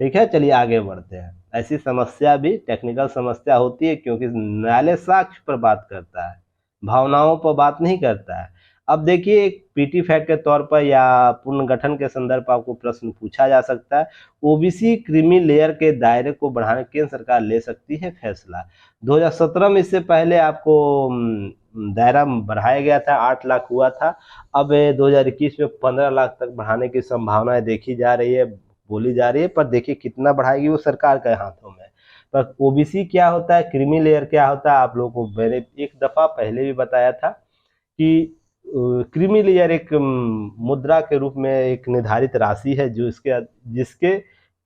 ठीक है। चलिए आगे बढ़ते हैं। ऐसी समस्या भी टेक्निकल समस्या होती है क्योंकि न्यायालय साक्ष्य पर बात करता है, भावनाओं पर बात नहीं करता है। अब देखिए, एक पीटी फैक्ट के तौर पर या पुनर्गठन के संदर्भ पर आपको प्रश्न पूछा जा सकता है, ओबीसी क्रीमी लेयर के दायरे को बढ़ाने केंद्र सरकार ले सकती है फैसला। 2017 में इससे पहले आपको दायरा बढ़ाया गया था, 8 लाख हुआ था। अब 2021 में 15 लाख तक बढ़ाने की संभावनाएं देखी जा रही है, बोली जा रही है, पर देखिए कितना बढ़ाएगी वो सरकार के हाथों में। पर ओबीसी क्या होता है, क्रीमी लेयर क्या होता है, आप लोगों को मैंने एक दफा पहले भी बताया था कि क्रीमी लेयर एक मुद्रा के रूप में एक निर्धारित राशि है जो जिसके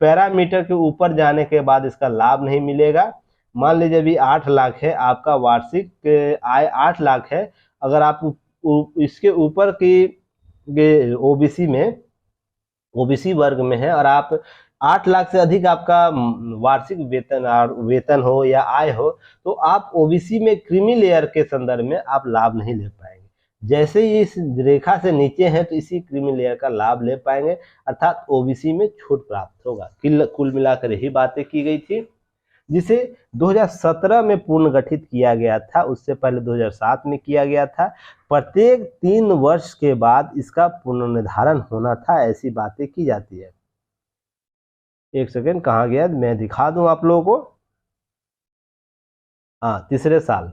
पैरामीटर के ऊपर जाने के बाद इसका लाभ नहीं मिलेगा। मान लीजिए अभी 8 लाख है, आपका वार्षिक आय 8 लाख है, अगर आप इसके ऊपर की ओबीसी वर्ग में है और आप 8 लाख से अधिक आपका वार्षिक वेतन हो या आय हो, तो आप ओबीसी में क्रीमी लेयर के संदर्भ में आप लाभ नहीं ले पाएंगे। जैसे ही इस रेखा से नीचे हैं तो इसी क्रीमी लेयर का लाभ ले पाएंगे, अर्थात ओबीसी में छूट प्राप्त होगा। कुल मिलाकर यही बातें की गई थी, जिसे 2017 में पुनर्गठित किया गया था, उससे पहले 2007 में किया गया था। प्रत्येक 3 वर्ष के बाद इसका पुनर्निर्धारण होना था, ऐसी बातें की जाती है। एक सेकेंड, कहाँ गया, मैं दिखा दूं आप लोगों को। हाँ, तीसरे साल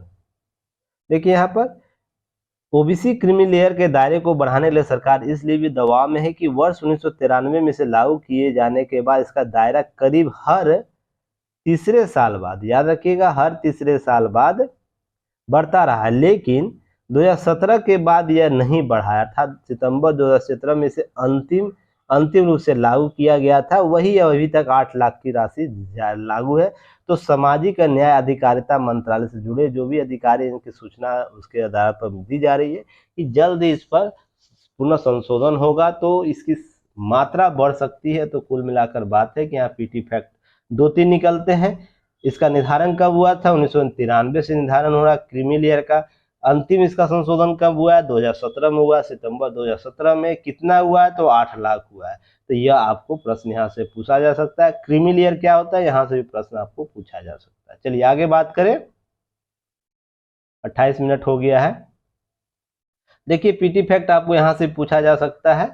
देखिए यहाँ पर ओबीसी क्रीमी लेयर के दायरे को बढ़ाने के लिए सरकार इसलिए भी दबाव में है कि वर्ष 1993 में इसे लागू किए जाने के बाद इसका दायरा करीब हर तीसरे साल बाद, याद रखिएगा, हर तीसरे साल बाद बढ़ता रहा है, लेकिन 2017 के बाद यह नहीं बढ़ा, अर्थात सितंबर 2017 में इसे अंतिम रूप से लागू किया गया था। वही अभी तक 8 लाख की राशि लागू है। तो सामाजिक न्याय अधिकारिता मंत्रालय से जुड़े जो भी अधिकारी, इनकी सूचना उसके आधार पर दी जा रही है कि जल्द ही इस पर पुनः संशोधन होगा, तो इसकी मात्रा बढ़ सकती है। तो कुल मिलाकर बात है कि यहाँ पीटी फैक्ट 2-3 निकलते हैं। इसका निर्धारण कब हुआ था, 1993 से निर्धारण हो रहा। क्रीमी लेयर का अंतिम इसका संशोधन कब हुआ है, 2017 में हुआ, सितंबर 2017 में। कितना हुआ है, तो 8 लाख हुआ है। तो यह आपको प्रश्न यहाँ से पूछा जा सकता है। क्रीमी लेयर क्या होता है, यहाँ से भी प्रश्न आपको पूछा जा सकता है। चलिए आगे बात करें, 28 मिनट हो गया है। देखिए पीटी फैक्ट आपको यहाँ से पूछा जा सकता है,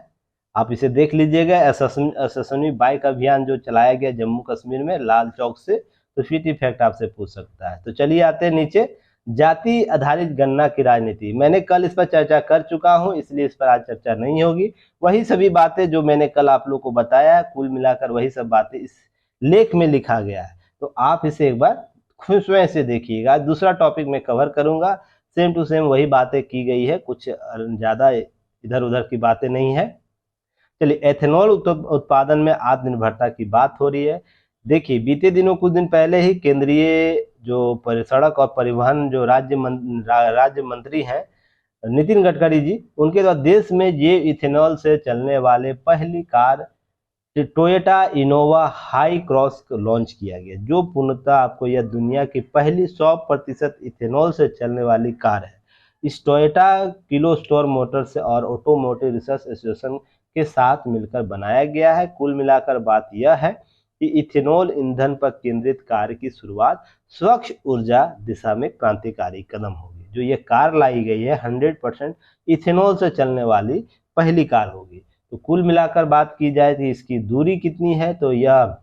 आप इसे देख लीजिएगा। यशस्वी बाइक अभियान जो चलाया गया जम्मू कश्मीर में लाल चौक से, तो पीटी फैक्ट आपसे पूछ सकता है। तो चलिए आते हैं नीचे, जाति आधारित गणना की राजनीति। मैंने कल इस पर चर्चा कर चुका हूं, इसलिए इस पर आज चर्चा नहीं होगी। वही सभी बातें जो मैंने कल आप लोग को बताया है, कुल मिलाकर वही सब बातें इस लेख में लिखा गया है। तो आप इसे एक बार स्वयं से देखिएगा। दूसरा टॉपिक मैं कवर करूंगा, सेम टू सेम वही बातें की गई है, कुछ ज्यादा इधर उधर की बातें नहीं है। चलिए, एथेनॉल उत्पादन में आत्मनिर्भरता की बात हो रही है। देखिए बीते दिनों कुछ दिन पहले ही केंद्रीय जो सड़क और परिवहन जो राज्य मंत्री हैं नितिन गडकरी जी, उनके द्वारा देश में ये इथेनॉल से चलने वाले पहली car Toyota Innova high cross launch किया गया, जो पूर्णतः आपको यह दुनिया की पहली 100% इथेनॉल से चलने वाली कार है। इस टोयोटा किलो स्टोर मोटर्स और ऑटोमोटिव रिसर्च एसोसिएशन के साथ मिलकर बनाया गया है। कुल मिलाकर बात यह है कि इथेनॉल ईंधन पर केंद्रित कार की शुरुआत स्वच्छ ऊर्जा दिशा में क्रांतिकारी कदम होगी। जो ये कार लाई गई है 100% इथेनॉल से चलने वाली पहली कार होगी। तो कुल मिलाकर बात की जाए तो इसकी दूरी कितनी है, तो यह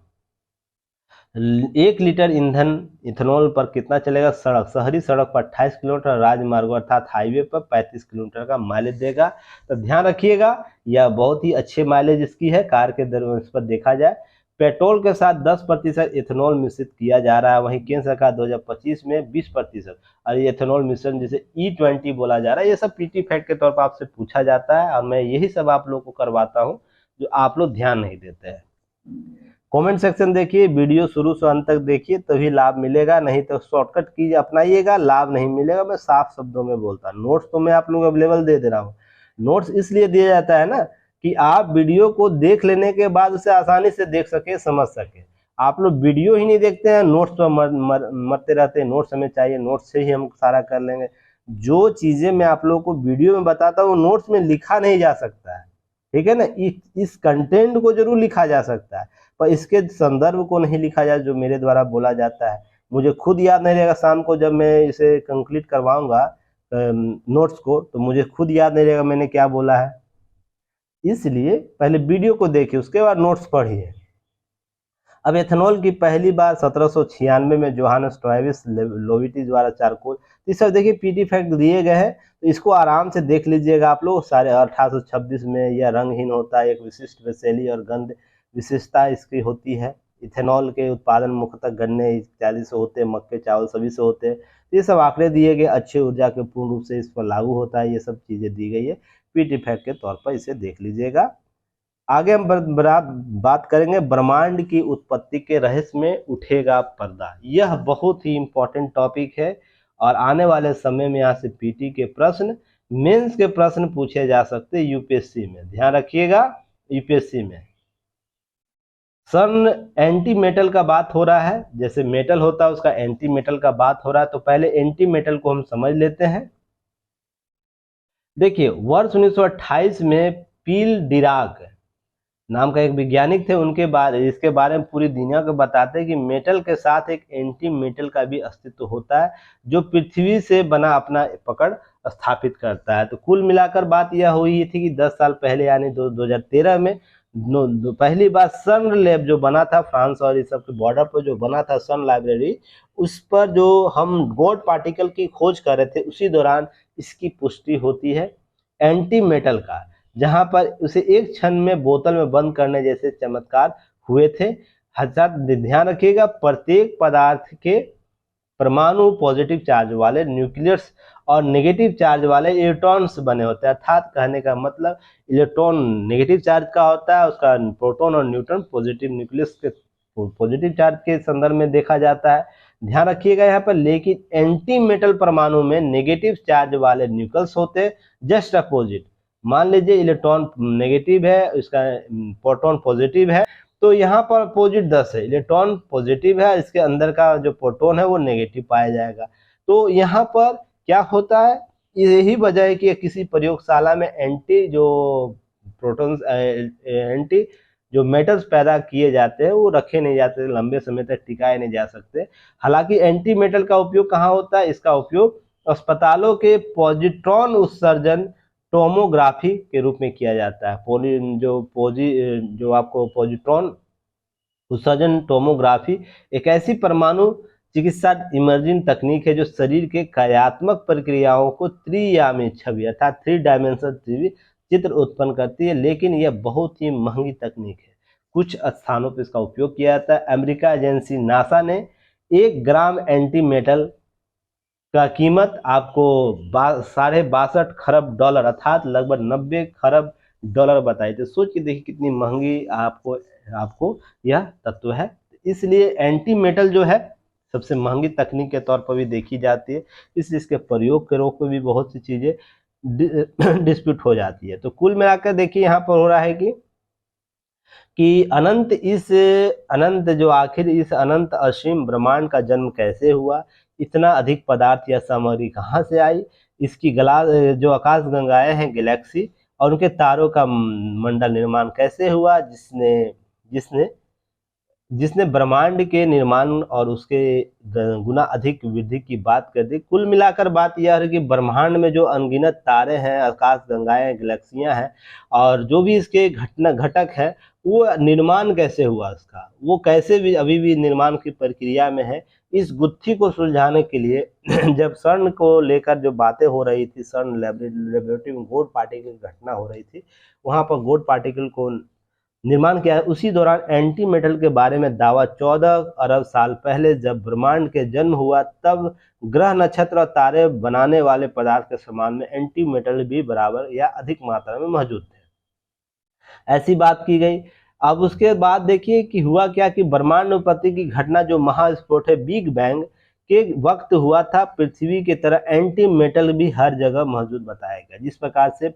1 लीटर ईंधन इथेनॉल पर कितना चलेगा, सड़क शहरी सड़क पर 28 किलोमीटर, राजमार्ग अर्थात हाईवे पर 35 किलोमीटर का माइलेज देगा। तो ध्यान रखिएगा यह बहुत ही अच्छे माइलेज इसकी है कार के दर पर देखा जाए। पेट्रोल के साथ 10% इथेनॉल मिश्रित किया जा रहा है, वहीं केंद्र सरकार 2025 में 20% और ये इथेनॉल मिश्रण जिसे E20 बोला जा रहा है। ये सब पीटी फैक्ट के तौर पर आपसे पूछा जाता है और मैं यही सब आप लोग को करवाता हूँ जो आप लोग ध्यान नहीं देते हैं। कमेंट सेक्शन देखिए, वीडियो शुरू से अंत तक देखिए तभी लाभ मिलेगा, नहीं तो शॉर्टकट की अपनाइएगा, लाभ नहीं मिलेगा। मैं साफ शब्दों में बोलता हूँ। नोट्स तो मैं आप लोग अवेलेबल दे रहा हूँ। नोट्स इसलिए दिया जाता है ना कि आप वीडियो को देख लेने के बाद उसे आसानी से देख सके, समझ सके। आप लोग वीडियो ही नहीं देखते हैं, नोट्स तो मरते रहते हैं। नोट्स हमें चाहिए, नोट्स से ही हम सारा कर लेंगे। जो चीजें मैं आप लोगों को वीडियो में बताता हूँ नोट्स में लिखा नहीं जा सकता है, ठीक है ना। इस कंटेंट को जरूर लिखा जा सकता है पर इसके संदर्भ को नहीं लिखा जाए जो मेरे द्वारा बोला जाता है। मुझे खुद याद नहीं रहेगा, शाम को जब मैं इसे कंप्लीट करवाऊंगा नोट्स को, तो मुझे खुद याद नहीं रहेगा मैंने क्या बोला है। इसलिए पहले वीडियो को देखिए, उसके बाद नोट्स पढ़िए। अब एथेनॉल की पहली बार 1796 में जोहानस ट्राइविस लोविटी द्वारा चारकोल। इस सब देखिए पीटी फैक्ट दिए गए हैं, तो इसको आराम से देख लीजिएगा आप लोग। सारे 1826 में यह रंगहीन होता है, एक विशिष्ट शैली और गंध विशेषता इसकी होती है। इथेनॉल के उत्पादन मुख्यतः गन्ने इत्यादि से होते हैं, मक्के चावल सभी से होते हैं। ये सब आंकड़े दिए गए, अच्छे ऊर्जा के पूर्ण रूप से इस पर लागू होता है, ये सब चीजें दी गई है। पीटी फैक्ट के तौर पर इसे देख लीजिएगा। आगे हम बात करेंगे ब्रह्मांड की उत्पत्ति के रहस्य में उठेगा पर्दा। यह बहुत ही इंपॉर्टेंट टॉपिक है और आने वाले समय में यहाँ से पीटी के प्रश्न, मेंस के प्रश्न पूछे जा सकते हैं यूपीएससी में। ध्यान रखिएगा यूपीएससी में सन एंटी मेटल का बात हो रहा है, जैसे मेटल होता है उसका एंटी मेटल का बात हो रहा है। तो पहले एंटी मेटल को हम समझ लेते हैं। देखिए वर्ष 1928 में पील डिराक नाम का एक वैज्ञानिक थे, उनके बारे इसके बारे में पूरी दुनिया को बताते हैं कि मेटल के साथ एक एंटी मेटल का भी अस्तित्व होता है जो पृथ्वी से बना अपना पकड़ स्थापित करता है। तो कुल मिलाकर बात यह हुई थी कि 10 साल पहले यानी 2013 में पहली बार सन लैब जो बना था फ्रांस और इस सब के बॉर्डर पर जो बना था सन लाइब्रेरी, उस पर जो हम गॉड पार्टिकल की खोज कर रहे थे उसी दौरान इसकी पुष्टि होती है एंटी मेटल का, जहां पर उसे एक क्षण में बोतल में बंद करने जैसे चमत्कार हुए थे। हजार ध्यान रखिएगा प्रत्येक पदार्थ के परमाणु पॉजिटिव चार्ज वाले न्यूक्लियस और नेगेटिव चार्ज वाले इलेक्ट्रॉन्स बने होते हैं। अर्थात कहने का मतलब इलेक्ट्रॉन नेगेटिव चार्ज का होता है, उसका प्रोटॉन और न्यूट्रॉन पॉजिटिव न्यूक्लियस के पॉजिटिव चार्ज के संदर्भ में देखा जाता है। ध्यान रखिएगा यहाँ पर। लेकिन एंटी मेटल परमाणु में नेगेटिव चार्ज वाले न्यूक्लियस होते हैं जस्ट अपोजिट। मान लीजिए इलेक्ट्रॉन नेगेटिव है, इसका प्रोटॉन पॉजिटिव है, तो यहाँ पर अपोजिट 10 है, इलेक्ट्रॉन पॉजिटिव है, इसके अंदर का जो प्रोटॉन है वो नेगेटिव पाया जाएगा। तो यहाँ पर क्या होता है, यही वजह है कि किसी प्रयोगशाला में एंटी जो प्रोटॉन एंटी जो मेटल्स पैदा किए जाते हैं वो रखे नहीं जाते, लंबे समय तक टिकाए नहीं जा सकते। हालांकि एंटी मेटल का उपयोग कहाँ होता है, इसका उपयोग अस्पतालों के पॉजिट्रॉन उत्सर्जन टोमोग्राफी के रूप में किया जाता है। जो आपको पॉजिट्रॉन उत्सर्जन टोमोग्राफी एक ऐसी परमाणु चिकित्सा इमर्जिंग तकनीक है जो शरीर के कार्यात्मक प्रक्रियाओं को त्रियामी छवि अर्थात 3 डायमेंशनल चित्र उत्पन्न करती है। लेकिन यह बहुत ही महंगी तकनीक है, कुछ स्थानों पर इसका उपयोग किया जाता है। अमेरिका एजेंसी नासा ने 1 ग्राम एंटी मेटल का कीमत आपको 62.5 खरब डॉलर अर्थात लगभग 90 खरब डॉलर बताई। तो सोच के देखिए कितनी महंगी आपको यह तत्व है। इसलिए एंटी मेटल जो है सबसे महंगी तकनीक के तौर पर भी देखी जाती है, इसलिए इसके प्रयोग के रोक पर भी बहुत सी चीजें डिस्प्यूट हो जाती है। तो कुल मिलाकर देखिए यहाँ पर हो रहा है कि आखिर इस अनंत असीम ब्रह्मांड का जन्म कैसे हुआ, इतना अधिक पदार्थ या सामग्री कहाँ से आई, इसकी जो आकाश गंगाएं हैं गैलेक्सी और उनके तारों का मंडल निर्माण कैसे हुआ, जिसने जिसने ब्रह्मांड के निर्माण और उसके गुना अधिक वृद्धि की बात कर दी। कुल मिलाकर बात यह है कि ब्रह्मांड में जो अनगिनत तारे हैं, आकाश गंगाएं, गैलेक्सियां हैं, और जो भी इसके घटक है, वो निर्माण कैसे हुआ इसका, वो कैसे भी अभी भी निर्माण की प्रक्रिया में है। इस गुत्थी को सुलझाने के लिए जब CERN को लेकर जो बातें हो रही थी, CERN लेबोरेटरी में गोल्ड पार्टिकल की घटना हो रही थी, वहाँ पर गोल्ड पार्टिकल को निर्माण किया है। उसी दौरान एंटी मेटल के बारे में दावा 14 अरब साल पहले जब ब्रह्मांड के जन्म हुआ, तब ग्रह, नक्षत्र और तारे बनाने वाले पदार्थ के समान में एंटी मेटल भी बराबर या अधिक मात्रा में मौजूद थे, ऐसी बात की गई। अब उसके बाद देखिए कि हुआ क्या कि ब्रह्मांड उत्पत्ति की घटना जो महास्फोट है, बिग बैंग के वक्त हुआ था, पृथ्वी की तरह एंटी मेटल भी हर जगह मौजूद बताया गया। जिस प्रकार से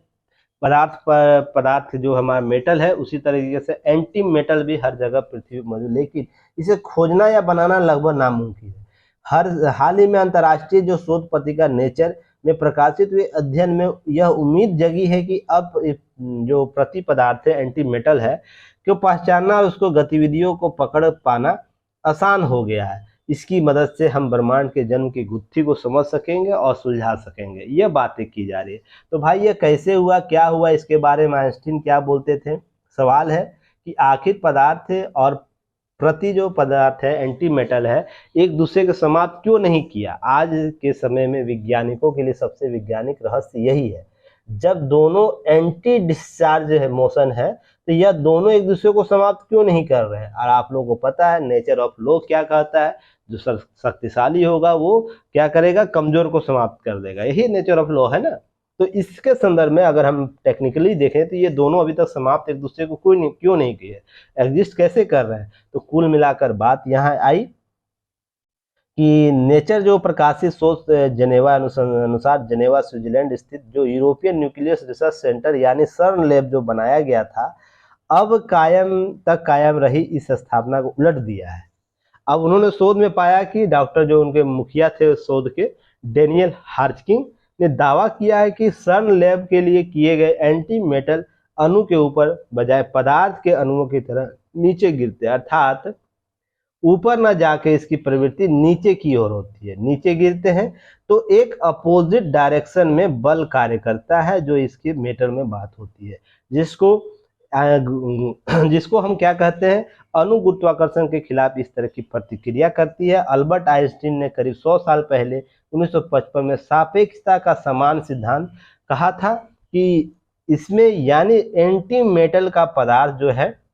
पदार्थ जो हमारा मेटल है, उसी तरीके से एंटी मेटल भी हर जगह पृथ्वी पर मौजूद, लेकिन इसे खोजना या बनाना लगभग नामुमकिन है। हाल ही में अंतर्राष्ट्रीय जो शोध पत्रिका नेचर में प्रकाशित हुए अध्ययन में यह उम्मीद जगी है कि अब जो प्रति पदार्थ है, एंटी मेटल है, को पहचानना और उसको गतिविधियों को पकड़ पाना आसान हो गया है। इसकी मदद से हम ब्रह्मांड के जन्म की गुत्थी को समझ सकेंगे और सुलझा सकेंगे, ये बातें की जा रही है। तो भाई ये कैसे हुआ, क्या हुआ, इसके बारे में आइंस्टीन क्या बोलते थे। सवाल है कि आखिर पदार्थ और प्रति जो पदार्थ है, एंटी मेटल है, एक दूसरे को समाप्त क्यों नहीं किया। आज के समय में वैज्ञानिकों के लिए सबसे वैज्ञानिक रहस्य यही है, जब दोनों एंटी डिस्चार्ज है मोशन है, तो यह दोनों एक दूसरे को समाप्त क्यों नहीं कर रहे हैं। और आप लोगों को पता है नेचर ऑफ लॉ क्या कहता है, जो शक्तिशाली होगा वो क्या करेगा, कमजोर को समाप्त कर देगा, यही नेचर ऑफ लॉ है ना। तो इसके संदर्भ में अगर हम टेक्निकली देखें तो ये दोनों अभी तक समाप्त एक दूसरे को क्यों नहीं किए, एग्जिस्ट कैसे कर रहे हैं। तो कुल मिलाकर बात यहाँ आई कि नेचर जो प्रकाशित शोध जेनेवा अनुसार जेनेवा स्विट्जरलैंड स्थित जो यूरोपियन न्यूक्लियस रिसर्च सेंटर यानी CERN लैब जो बनाया गया था, अब कायम रही इस स्थापना को उलट दिया है। अब उन्होंने शोध में पाया कि डॉक्टर जो उनके मुखिया थे शोध के, डेनियल हार्चकिंग ने दावा किया है कि CERN लैब के लिए किए गए एंटी मेटल अणु के ऊपर बजाय पदार्थ के अणुओं की तरह नीचे गिरते, अर्थात ऊपर न जाके इसकी प्रवृत्ति नीचे की ओर होती है। नीचे गिरते हैं तो एक अपोजिट डायरेक्शन में बल कार्य करता है, जो इसके मेटर में बात होती है, जिसको हम क्या कहते हैं, अनुगुरुत्वाकर्षण के खिलाफ इस तरह की प्रतिक्रिया करती है। अल्बर्ट आइंस्टीन ने करीब 100 साल पहले 1955 में सापेक्षता का समान सिद्धांत कहा था कि इसमें यानी एंटी मेटल का पदार्थ जो है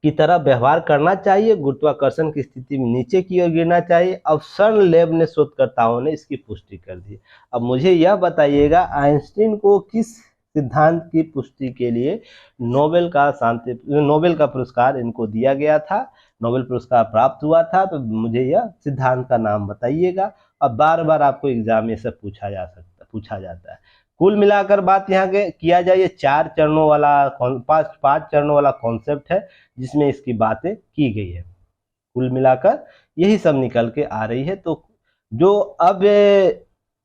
की तरह व्यवहार करना चाहिए, गुरुत्वाकर्षण की स्थिति में नीचे की ओर गिरना चाहिए। अब CERN लैब ने शोधकर्ताओं ने इसकी पुष्टि कर दी। अब मुझे यह बताइएगा, आइंस्टीन को किस सिद्धांत की पुष्टि के लिए नोबेल का पुरस्कार इनको दिया गया था, नोबेल पुरस्कार प्राप्त हुआ था। तो मुझे यह सिद्धांत का नाम बताइएगा। अब बार बार आपको एग्जाम में से पूछा जाता है। कुल मिलाकर बात यहाँ के किया जाए, ये 4 चरणों वाला 5 चरणों वाला कॉन्सेप्ट है, जिसमें इसकी बातें की गई है। कुल मिलाकर यही सब निकल के आ रही है। तो जो अब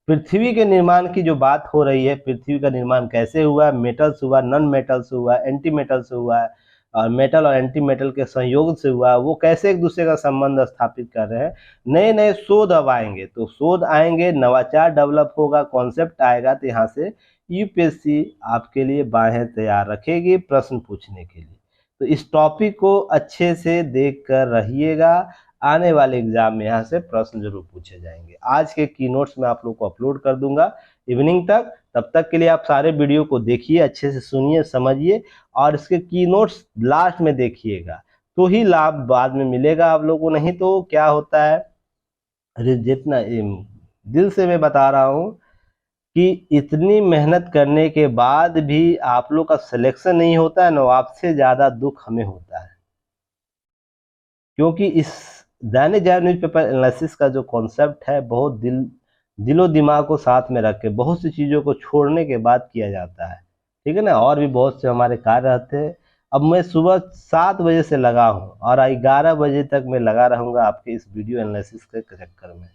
पृथ्वी के निर्माण की जो बात हो रही है, पृथ्वी का निर्माण कैसे हुआ, मेटल्स हुआ, नॉन मेटल्स हुआ, एंटी मेटल्स हुआ, और मेटल और एंटी मेटल के संयोग से हुआ, वो कैसे एक दूसरे का संबंध स्थापित कर रहे हैं। नए नए शोध अब आएंगे, तो शोध आएंगे, नवाचार डेवलप होगा, कॉन्सेप्ट आएगा, तो यहाँ से यूपीएससी आपके लिए बाहें तैयार रखेगी प्रश्न पूछने के लिए। तो इस टॉपिक को अच्छे से देख कर रहिएगा, आने वाले एग्जाम में यहाँ से प्रश्न जरूर पूछे जाएंगे। आज के की नोट्स मैं आप लोग को अपलोड कर दूंगा इवनिंग तक। तब तक के लिए आप सारे वीडियो को देखिए, अच्छे से सुनिए, समझिए, और इसके की नोट्स लास्ट में देखिएगा, तो ही लाभ बाद में मिलेगा आप लोगों को। नहीं तो क्या होता है, जितना दिल से मैं बता रहा हूँ कि इतनी मेहनत करने के बाद भी आप लोग का सिलेक्शन नहीं होता है ना, आपसे ज़्यादा दुख हमें होता है। क्योंकि इस दैनिक जागरण न्यूज़पेपर एनालिसिस का जो कॉन्सेप्ट है, बहुत दिलो दिमाग को साथ में रख के बहुत सी चीज़ों को छोड़ने के बाद किया जाता है, ठीक है ना। और भी बहुत से हमारे कार्य रहते हैं। अब मैं सुबह 7 बजे से लगा हूँ और 11 बजे तक मैं लगा रहूँगा आपके इस वीडियो एनालिसिस के चक्कर में।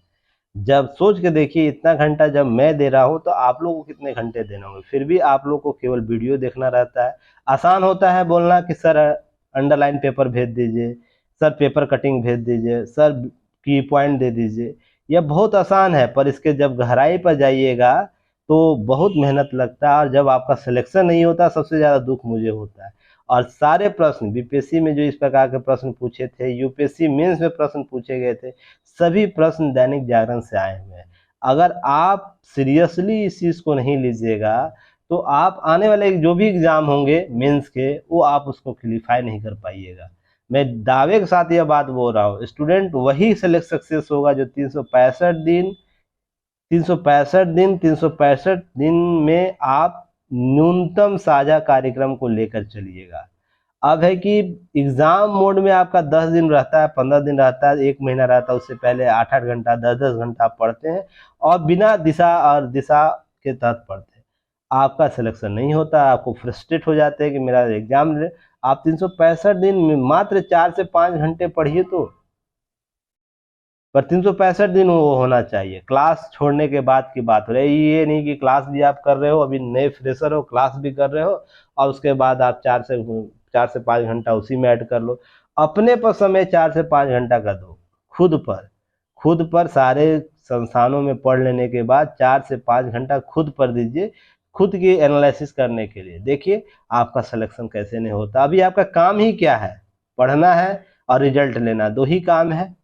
जब सोच के देखिए, इतना घंटा जब मैं दे रहा हूँ, तो आप लोगों को कितने घंटे देना होंगे। फिर भी आप लोग को केवल वीडियो देखना रहता है। आसान होता है बोलना कि सर अंडरलाइन पेपर भेज दीजिए, सर पेपर कटिंग भेज दीजिए, सर की पॉइंट दे दीजिए। यह बहुत आसान है, पर इसके जब गहराई पर जाइएगा तो बहुत मेहनत लगता है, और जब आपका सिलेक्शन नहीं होता सबसे ज़्यादा दुख मुझे होता है। और सारे प्रश्न बीपीएससी में जो इस प्रकार के प्रश्न पूछे थे, यूपीएससी मेंस में प्रश्न पूछे गए थे, सभी प्रश्न दैनिक जागरण से आए हुए हैं। अगर आप सीरियसली इस चीज़ को नहीं लीजिएगा तो आप आने वाले जो भी एग्ज़ाम होंगे मेंस के, वो आप उसको क्लिफाई नहीं कर पाइएगा। मैं दावे के साथ यह बात बोल रहा हूँ, स्टूडेंट वही सेलेक्ट सक्सेस होगा जो 365 दिन में आप न्यूनतम साझा कार्यक्रम को लेकर चलिएगा। अब है कि एग्जाम मोड में आपका 10 दिन रहता है, 15 दिन रहता है, 1 महीना रहता है, उससे पहले 8-8 घंटा 10-10 घंटा आप पढ़ते हैं और बिना दिशा के तहत पढ़ते हैं। आपका सिलेक्शन नहीं होता, आपको फ्रस्ट्रेट हो जाते हैं कि मेरा एग्जाम। आप 365 दिन में मात्र 4 से 5 घंटे पढ़िए तो, पर 365 दिन वो होना चाहिए। क्लास छोड़ने के बाद की बात हो रही है, ये नहीं कि क्लास भी आप कर रहे हो, अभी नए फ्रेशर हो, क्लास भी कर रहे हो और उसके बाद आप 4 से 5 घंटा उसी में ऐड कर लो। अपने पर समय 4 से 5 घंटा का दो, खुद पर सारे संस्थानों में पढ़ लेने के बाद 4 से 5 घंटा खुद पर दीजिए, खुद की एनालिसिस करने के लिए। देखिए आपका सिलेक्शन कैसे नहीं होता। अभी आपका काम ही क्या है, पढ़ना है और रिजल्ट लेना, दो ही काम है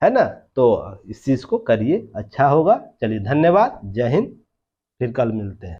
ना। तो इस चीज़ को करिए, अच्छा होगा। चलिए धन्यवाद, जय हिंद, फिर कल मिलते हैं।